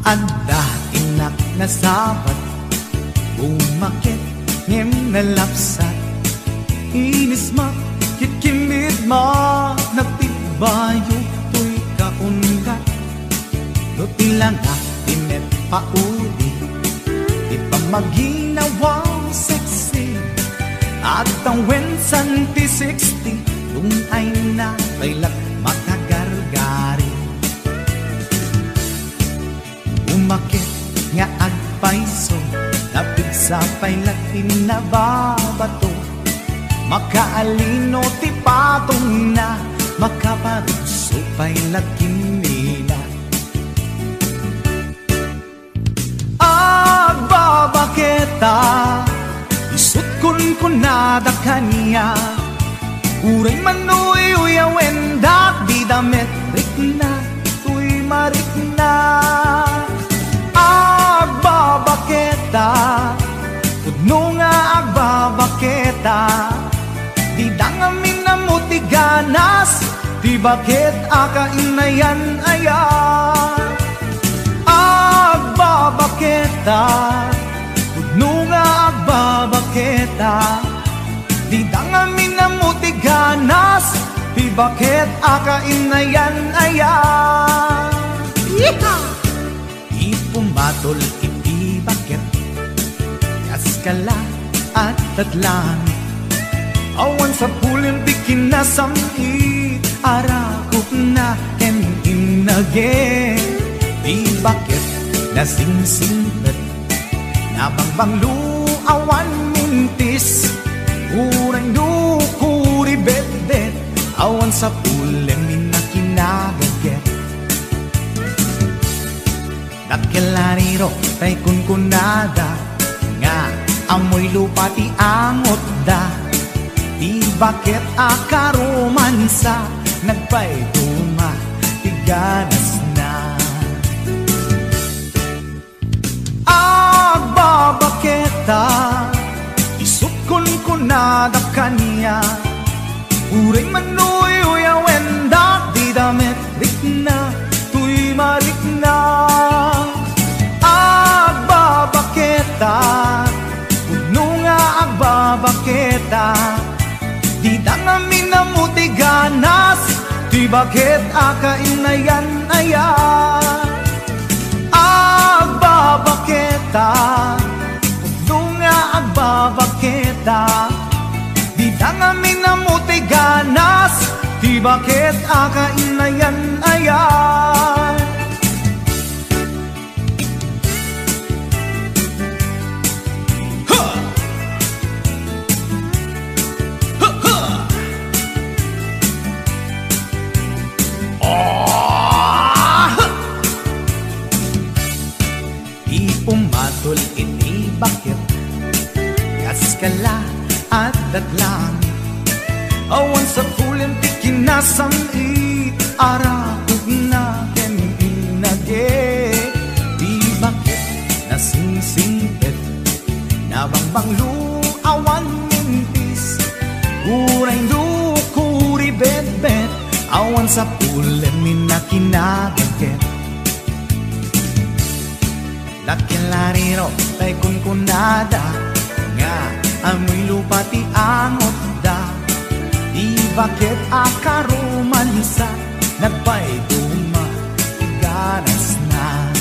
Anda inak na sabat, umakit ngem na lapsat, inis ma kitkimid ma nagtibayo to'y kaungat. Dotilang tinet pauli, di pa maginawang sexy, at ang wensan ti 60 nung ay na bailat makagargari. Umakit nga agpaiso, napigsa pa'y latin na babato, makaalino ti patong na, makaparuso pa'y latin nila. Agbabaketa, isut kun nada kanya, uray manuy uyawen dak di damit rikna, tuy marikna. Agbabaketa, kudno nga agbabaketa, di dangamin na mutiganas, di bakit akainayan ayan. Agbabaketa, kudno nga agbabaketa, di dangamin na mutiganas, di bakit akainayan ayan. Yeehaw! Ipumatol iti bakit, kaskala at tadlang, awan sa pulim di kinasami, arakok na and inage. Di bakit nasingsinglet, nabangbang luawan mintis, urang dukuri bet-bet, awan sa pulim minakinagaget. Dakilariro tay kunkunada, nga amoy lupa ti angot da, di bakit akaromansa, nagpayduma ti ganas na. Agbabaketa, isut kunkunada kanya, uray manuy uyawen dak di damit rikna, tuy marikna. Agbabaketa, puno nga agbabaketa, di dangamin na mutiganas, di bakit akainayan ayan. Agbabaketa, puno nga agbabaketa, di dangamin na mutiganas, di bakit akainayan ayan. Pumatol ini bakit, kaskala at datlang, awan sa pulim ti kinasami, arakog na ken inage. Di bakit nasingsingpet, nabangbang luawan mintis, uray dukuri bet-bet, awan sa pulim minakinagaget. Dakilariro tay kunkunada, nga amoy lupa ti angot da, di bakit akaromansa, nagpayduma ganas na.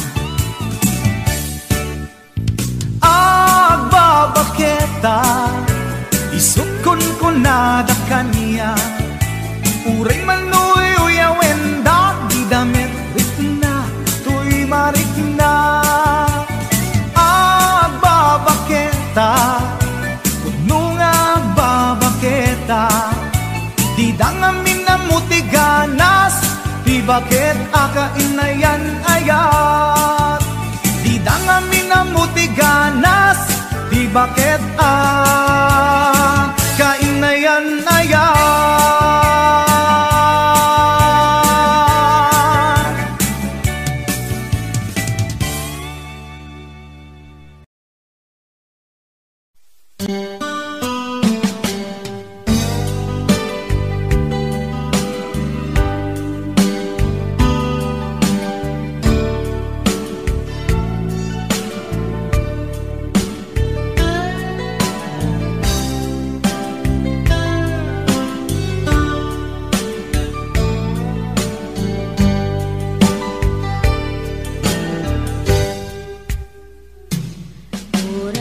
Agbabaketa, isut kunkunada kanya, uray manuy uyawen dak di damit rikna, tuy marikna. Agbabaketa, kudno nga agbabaketa, di dangamin na mutiganas, di bakit akainayan ayat. Di dangamin na mutiganas, di bakit akainayan ayat.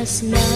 oras na